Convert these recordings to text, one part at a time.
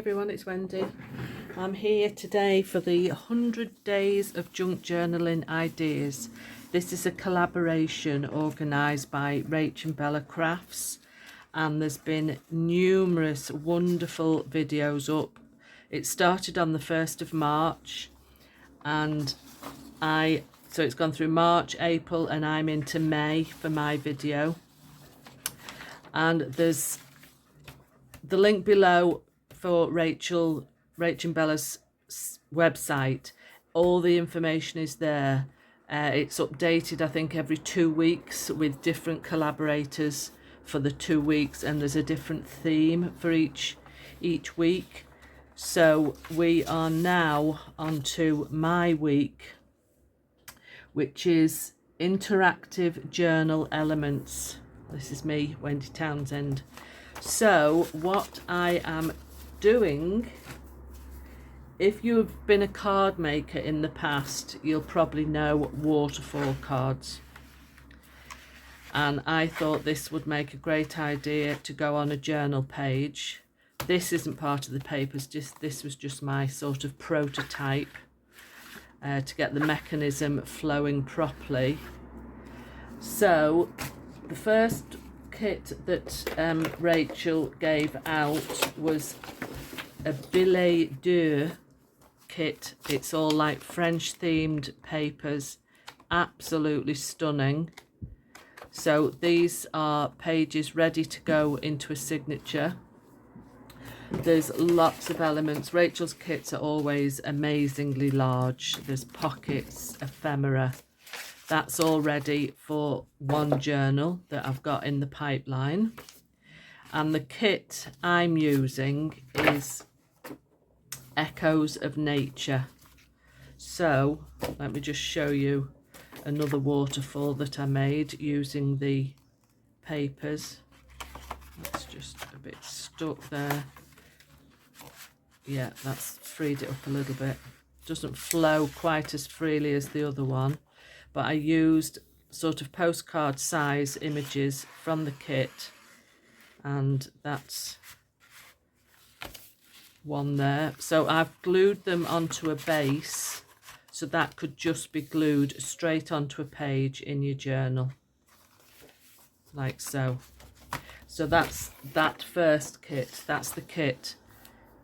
everyone, it's Wendy. I'm here today for the 100 Days of Junk Journaling Ideas. This is a collaboration organised by Rach and Bella Crafts, and there's been numerous wonderful videos up. It started on the 1st of March and so it's gone through March, April, and I'm into May for my video. And there's the link below for Rach and Bella's website. All the information is there. It's updated, I think, every 2 weeks with different collaborators for the 2 weeks, and there's a different theme for each week. So we are now on to my week, which is interactive journal elements. This is me, Wendy Townsend. So what I am doing, if you've been a card maker in the past, you'll probably know Waterfall cards. And I thought this would make a great idea to go on a journal page. This isn't part of the papers, this was just my sort of prototype to get the mechanism flowing properly. So the first kit that Rachel gave out was a billet doux kit. It's all like French themed papers, absolutely stunning. So these are pages ready to go into a signature. There's lots of elements. Rachel's kits are always amazingly large. There's pockets, ephemera. That's all ready for one journal that I've got in the pipeline. And the kit I'm using is Echoes of Nature. So let me just show you another waterfall that I made using the papers. That's just a bit stuck there. Yeah, that's freed it up a little bit. Doesn't flow quite as freely as the other one, but I used sort of postcard size images from the kit, and that's one there. So I've glued them onto a base, so that could just be glued straight onto a page in your journal, like so. So that's that first kit. That's the kit.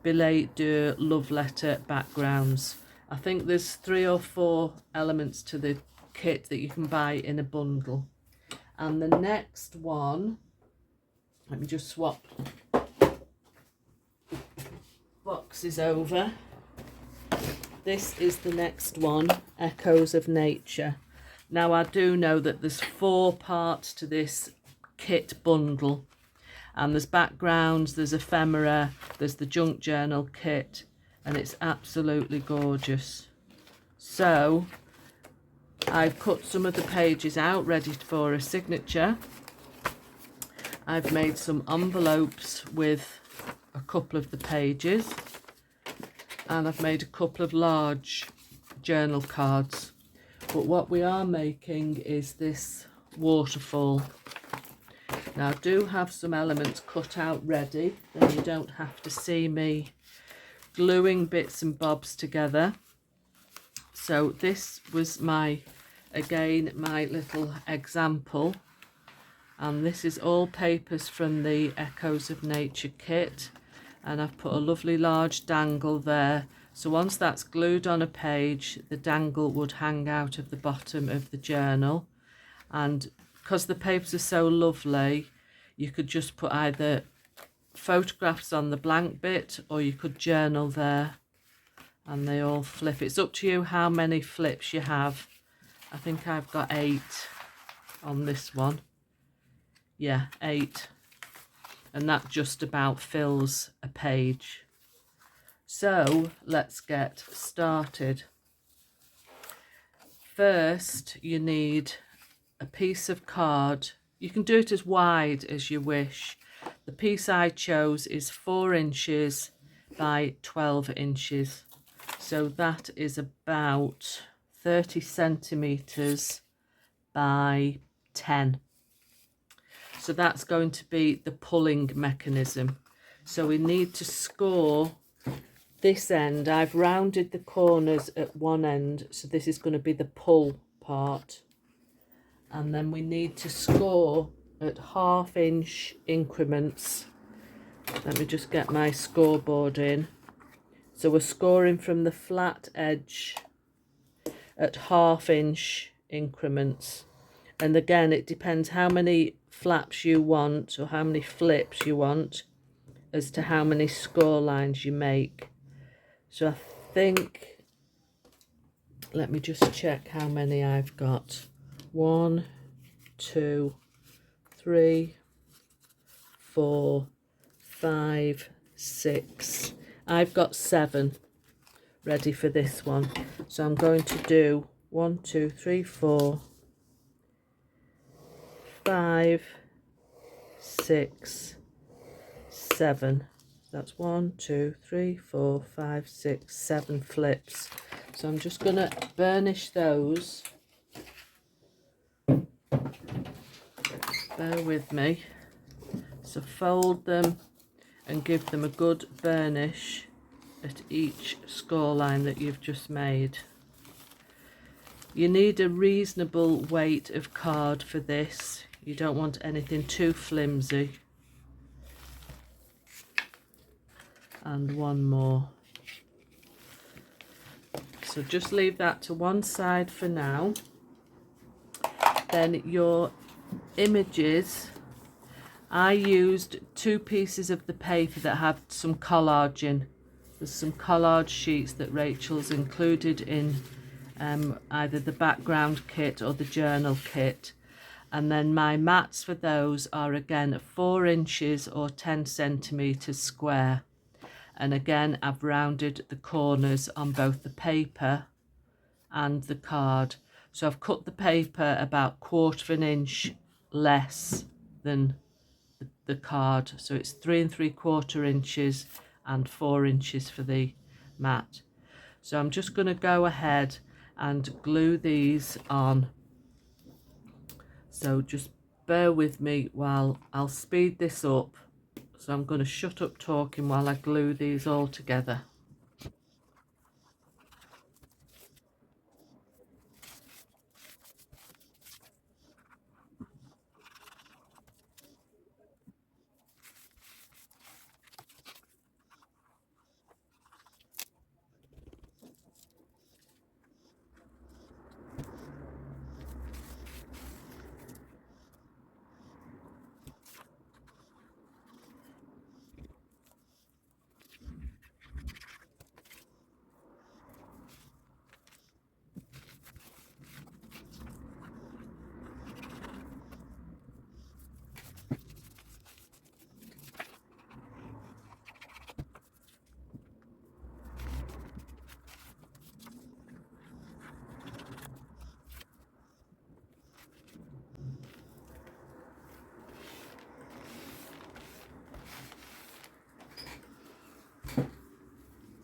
Billet doux love letter backgrounds. I think there's 3 or 4 elements to the kit that you can buy in a bundle. And the next one, let me just swap boxes over. This is the next one, Echoes of Nature. Now I do know that there's 4 parts to this kit bundle, and there's backgrounds, there's ephemera, there's the junk journal kit, and it's absolutely gorgeous. So I've cut some of the pages out ready for a signature. I've made some envelopes with a couple of the pages, and I've made a couple of large journal cards. But what we are making is this waterfall. Now I do have some elements cut out ready, then you don't have to see me gluing bits and bobs together. So this was my little example, and this is all papers from the Echoes of Nature kit, and I've put a lovely large dangle there. So once that's glued on a page, the dangle would hang out of the bottom of the journal. And because the papers are so lovely, you could just put either photographs on the blank bit, or you could journal there, and they all flip. It's up to you how many flips you have. I think I've got 8 on this one. Yeah, 8. And that just about fills a page. So let's get started. First, you need a piece of card. You can do it as wide as you wish. The piece I chose is 4 inches by 12 inches. So that is about 30 centimetres by 10. So that's going to be the pulling mechanism. So we need to score this end, I've rounded the corners at one end, so this is going to be the pull part. And then we need to score at 1/2 inch increments. Let me just get my scoreboard in. So we're scoring from the flat edge at 1/2 inch increments. And again, it depends how many flaps you want or how many flips you want as to how many score lines you make. So I think, let me just check how many I've got. 1, 2, 3, 4, 5, 6. I've got 7 ready for this one. So I'm going to do 1, 2, 3, 4, 5, 6, 7. That's 1, 2, 3, 4, 5, 6, 7 flips. So I'm just going to burnish those. Bear with me. So fold them and give them a good burnish at each score line that you've just made. You need a reasonable weight of card for this. You don't want anything too flimsy. And one more. So just leave that to one side for now. Then your images, I used 2 pieces of the paper that have some collage in. There's some collage sheets that Rachel's included in either the background kit or the journal kit. And then my mats for those are again 4 inches or 10 centimetres square. And again, I've rounded the corners on both the paper and the card. So I've cut the paper about 1/4 inch less than the card. So it's 3 3/4 inches and 4 inches for the mat. So I'm just going to go ahead and glue these on. So just bear with me while I'll speed this up. So I'm going to shut up talking while I glue these all together.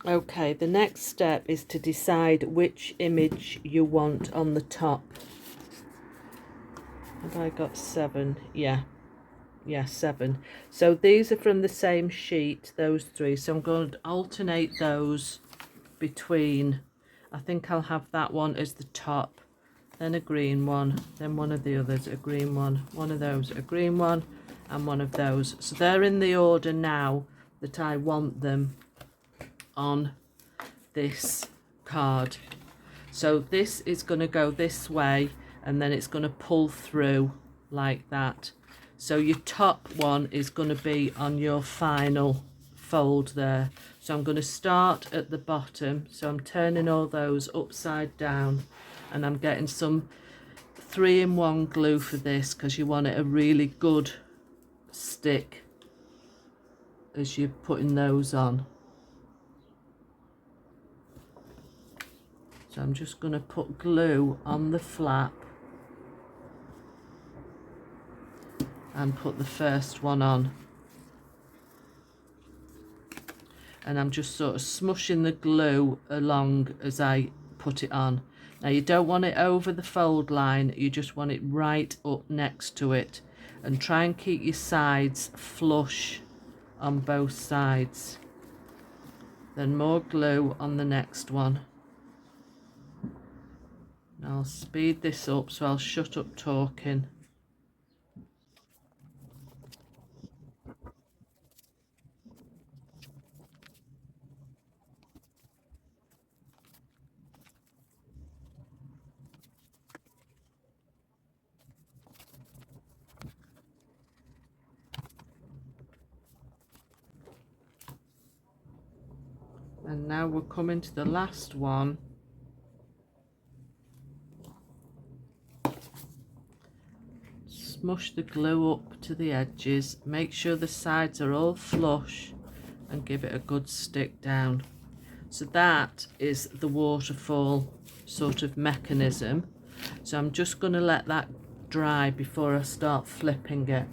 Okay, the next step is to decide which image you want on the top. Have I got 7? Yeah, 7. So these are from the same sheet, those 3. So I'm going to alternate those between, I think I'll have that one as the top, then a green one, then one of the others, a green one, one of those, a green one, and one of those. So they're in the order now that I want them on this card. So this is going to go this way and then it's going to pull through like that. So your top one is going to be on your final fold there. So I'm going to start at the bottom. So I'm turning all those upside down and I'm getting some 3-in-1 glue for this because you want it a really good stick as you're putting those on. So I'm just going to put glue on the flap and put the first one on. And I'm just sort of smushing the glue along as I put it on. Now you don't want it over the fold line, you just want it right up next to it. And try and keep your sides flush on both sides. then more glue on the next one. And I'll speed this up, so I'll shut up talking. And now we're coming to the last one. Smush the glue up to the edges, make sure the sides are all flush and give it a good stick down. So that is the waterfall sort of mechanism. So I'm just going to let that dry before I start flipping it.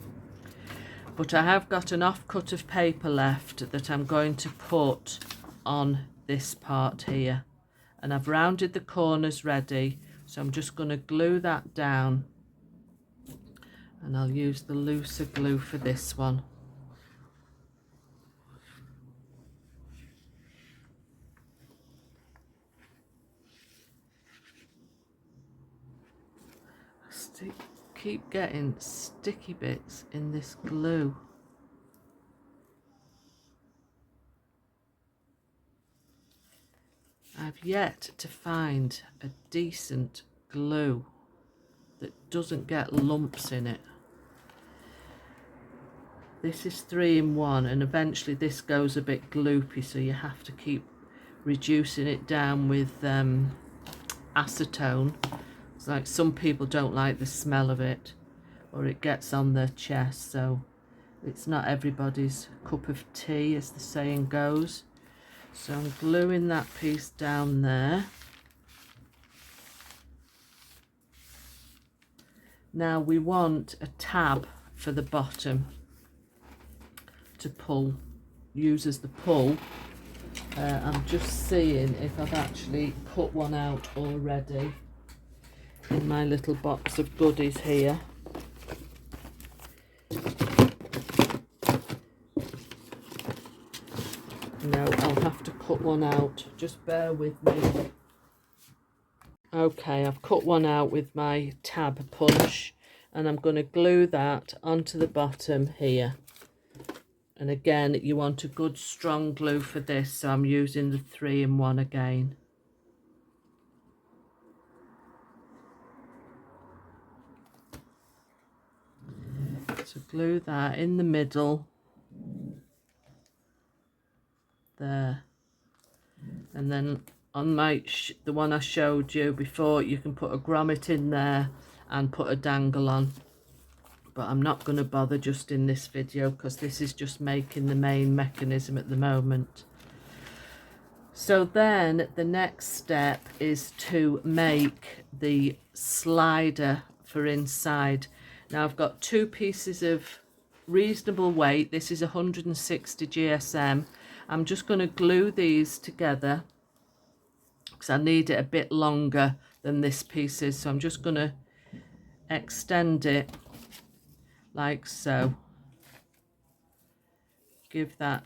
But I have got an offcut of paper left that I'm going to put on this part here, and I've rounded the corners ready, so I'm just going to glue that down, and I'll use the looser glue for this one. Keep getting sticky bits in this glue. I've yet to find a decent glue that doesn't get lumps in it. This is 3-in-1, and eventually this goes a bit gloopy, so you have to keep reducing it down with acetone. It's like some people don't like the smell of it, or it gets on their chest, so it's not everybody's cup of tea, as the saying goes. So I'm gluing that piece down there. Now we want a tab for the bottom to pull, use as the pull. I'm just seeing if I've actually cut one out already in my little box of goodies here. No, I'll have to cut one out, just bear with me. Okay, I've cut one out with my tab punch, and I'm going to glue that onto the bottom here. And again, you want a good strong glue for this, so I'm using the 3-in-1 again. So glue that in the middle there, and then on my the one I showed you before, you can put a grommet in there and put a dangle on, but I'm not going to bother just in this video because this is just making the main mechanism at the moment. So then the next step is to make the slider for inside. Now I've got 2 pieces of reasonable weight. This is 160 GSM. I'm just going to glue these together because I need it a bit longer than this piece is. So I'm just going to extend it like so. Give that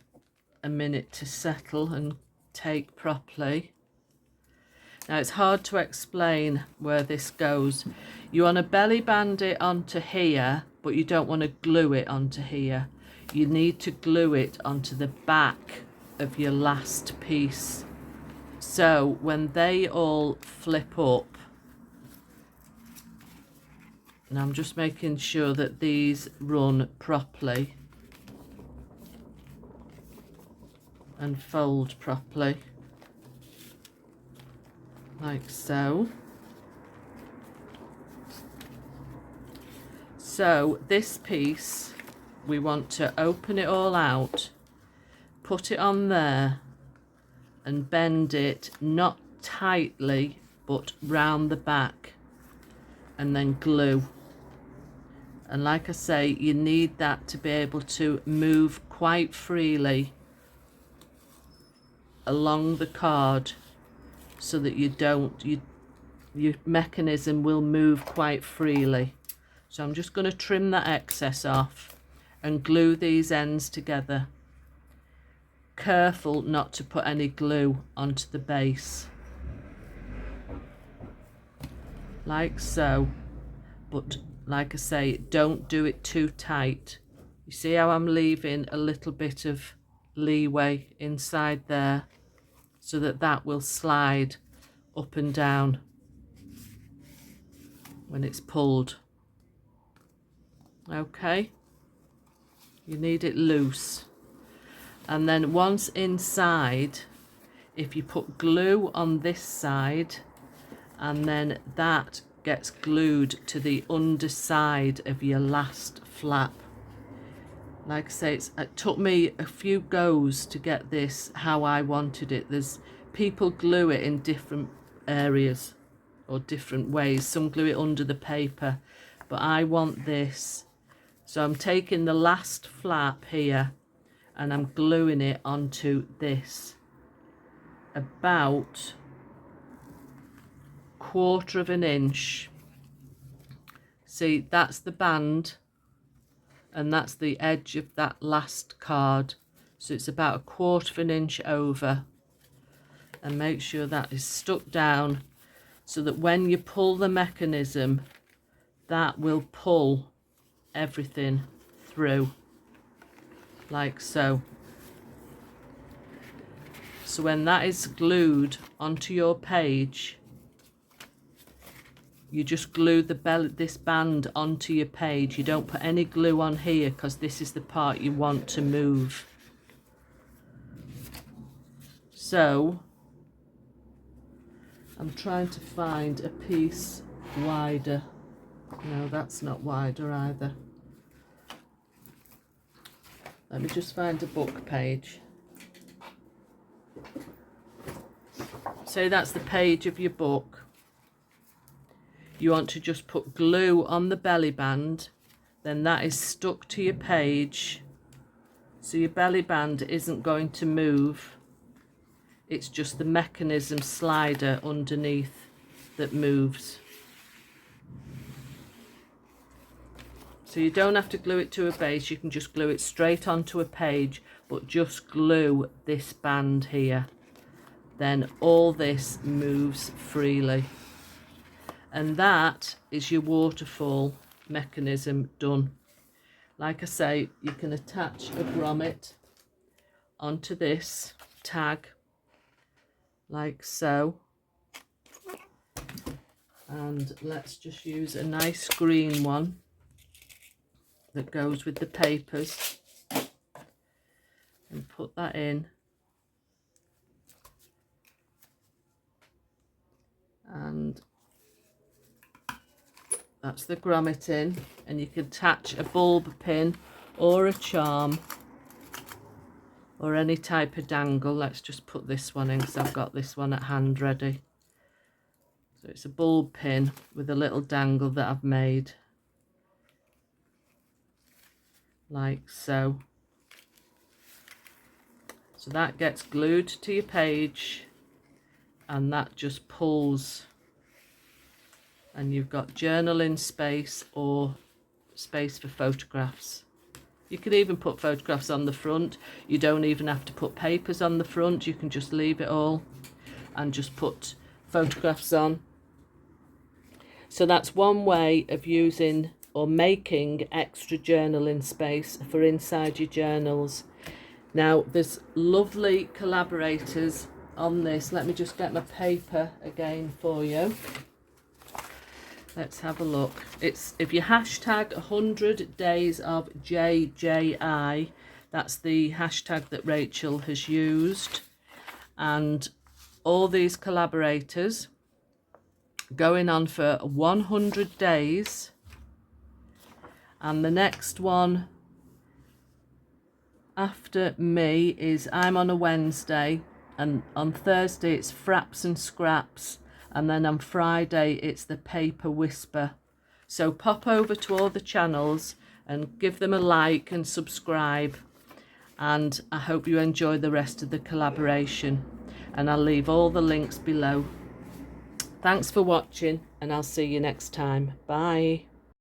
a minute to settle and take properly. Now it's hard to explain where this goes. You want to belly band it onto here, but you don't want to glue it onto here. You need to glue it onto the back of your last piece. So when they all flip up, and I'm just making sure that these run properly and fold properly, like so. So this piece, we want to open it all out, put it on there and bend it, not tightly, but round the back, and then glue. And like I say, you need that to be able to move quite freely along the card, so that you don't, your mechanism will move quite freely. So I'm just going to trim that excess off and glue these ends together. careful not to put any glue onto the base, like so. But like I say, don't do it too tight. You see how I'm leaving a little bit of leeway inside there, so that that will slide up and down when it's pulled. Okay, you need it loose. And then once inside, if you put glue on this side, and then that gets glued to the underside of your last flap. Like I say, it took me a few goes to get this how I wanted it. There's people glue it in different areas or different ways. Some glue it under the paper, but I want this. So I'm taking the last flap here and I'm gluing it onto this about 1/4 of an inch. See, that's the band and that's the edge of that last card, so it's about 1/4 of an inch over. And make sure that is stuck down so that when you pull the mechanism, that will pull everything through, like so. So when that is glued onto your page, you just glue this band onto your page. You don't put any glue on here because this is the part you want to move. So I'm trying to find a piece wider. No, that's not wider either. Let me just find a book page. Say that's the page of your book. You want to just put glue on the belly band, then that is stuck to your page, so your belly band isn't going to move. It's just the mechanism slider underneath that moves. So you don't have to glue it to a base, you can just glue it straight onto a page, but just glue this band here. Then all this moves freely. And that is your waterfall mechanism done. Like I say, you can attach a grommet onto this tag, like so. And let's just use a nice green one that goes with the papers and put that in. And that's the grommet in, and you can attach a bulb pin or a charm or any type of dangle. Let's just put this one in because I've got this one at hand ready. So it's a bulb pin with a little dangle that I've made, like so. So that gets glued to your page and that just pulls, and you've got journaling space or space for photographs. You can even put photographs on the front. You don't even have to put papers on the front. You can just leave it all and just put photographs on. So that's one way of using or making extra journaling space for inside your journals. Now there's lovely collaborators on this. Let me just get my paper again for you. Let's have a look. It's, if you hashtag 100 days of JJI, that's the hashtag that Rachel has used. And all these collaborators going on for 100 days. And the next one after me is, I'm on a Wednesday, and on Thursday it's Fraps and Scraps. And then on Friday, it's the Paper Whisper. So pop over to all the channels and give them a like and subscribe. And I hope you enjoy the rest of the collaboration. And I'll leave all the links below. Thanks for watching, and I'll see you next time. Bye.